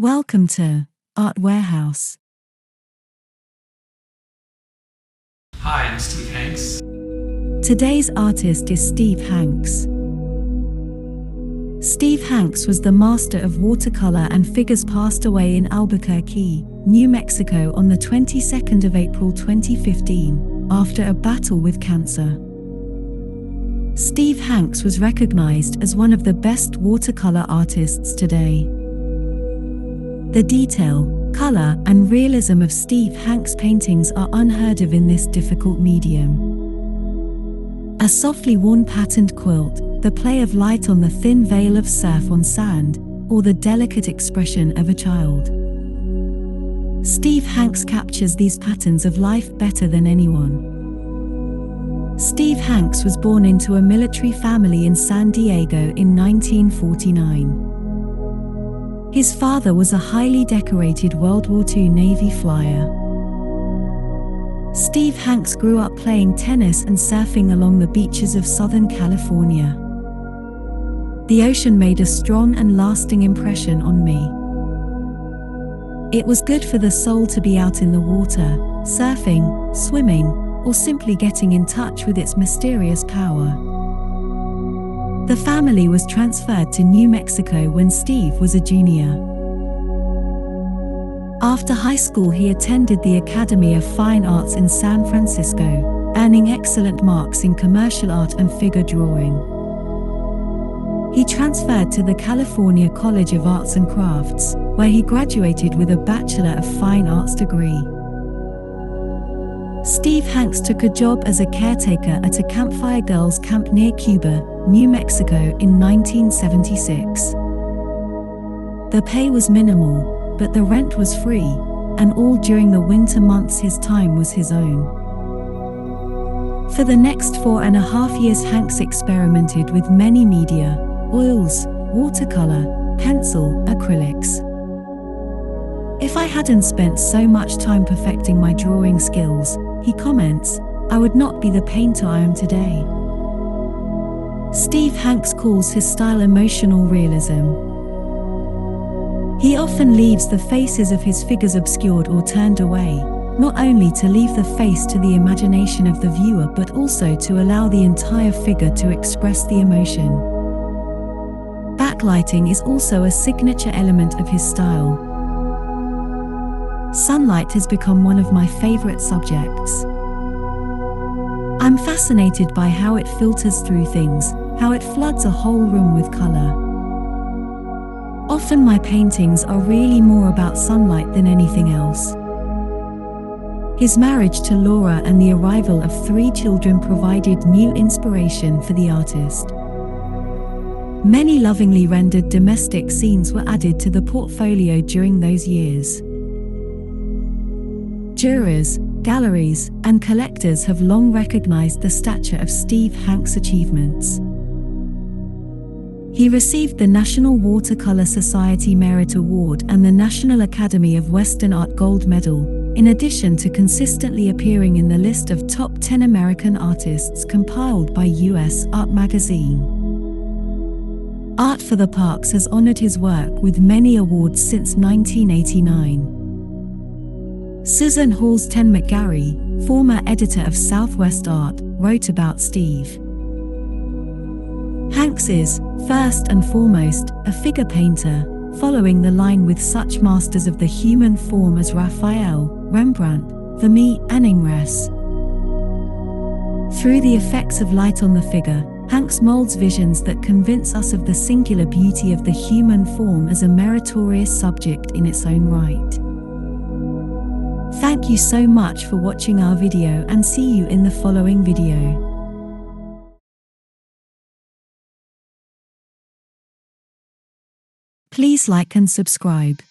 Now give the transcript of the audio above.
Welcome to Art Warehouse. Hi, I'm Steve Hanks. Today's artist is Steve Hanks. Steve Hanks was the master of watercolor and figures. Passed away in Albuquerque, New Mexico on the 22nd of April 2015, after a battle with cancer. Steve Hanks was recognized as one of the best watercolor artists today. The detail, color, and realism of Steve Hanks' paintings are unheard of in this difficult medium. A softly worn patterned quilt, the play of light on the thin veil of surf on sand, or the delicate expression of a child. Steve Hanks captures these patterns of life better than anyone. Steve Hanks was born into a military family in San Diego in 1949. His father was a highly decorated World War II Navy flyer. Steve Hanks grew up playing tennis and surfing along the beaches of Southern California. The ocean made a strong and lasting impression on me. It was good for the soul to be out in the water, surfing, swimming, or simply getting in touch with its mysterious power. The family was transferred to New Mexico when Steve was a junior. After high school, he attended the Academy of Fine Arts in San Francisco, earning excellent marks in commercial art and figure drawing. He transferred to the California College of Arts and Crafts, where he graduated with a Bachelor of Fine Arts degree. Steve Hanks took a job as a caretaker at a Campfire Girls camp near Cuba, New Mexico in 1976. The pay was minimal, but the rent was free, and all during the winter months his time was his own. For the next 4.5 years, Hanks experimented with many media: oils, watercolor, pencil, acrylics. "If I hadn't spent so much time perfecting my drawing skills," he comments, "I would not be the painter I am today." Steve Hanks calls his style emotional realism. He often leaves the faces of his figures obscured or turned away, not only to leave the face to the imagination of the viewer but also to allow the entire figure to express the emotion. Backlighting is also a signature element of his style. Sunlight has become one of my favorite subjects. I'm fascinated by how it filters through things, how it floods a whole room with color. Often my paintings are really more about sunlight than anything else. His marriage to Laura and the arrival of 3 children provided new inspiration for the artist. Many lovingly rendered domestic scenes were added to the portfolio during those years. Jurors, galleries, and collectors have long recognized the stature of Steve Hanks' achievements. He received the National Watercolor Society Merit Award and the National Academy of Western Art Gold Medal, in addition to consistently appearing in the list of top 10 American artists compiled by U.S. Art Magazine. Art for the Parks has honored his work with many awards since 1989. Susan Halstead McGarry, former editor of Southwest Art, wrote about Steve Hanks is, first and foremost, a figure painter, following the line with such masters of the human form as Raphael, Rembrandt, Vermeer, and Ingres. Through the effects of light on the figure, Hanks molds visions that convince us of the singular beauty of the human form as a meritorious subject in its own right. Thank you so much for watching our video and see you in the following video. Please like and subscribe.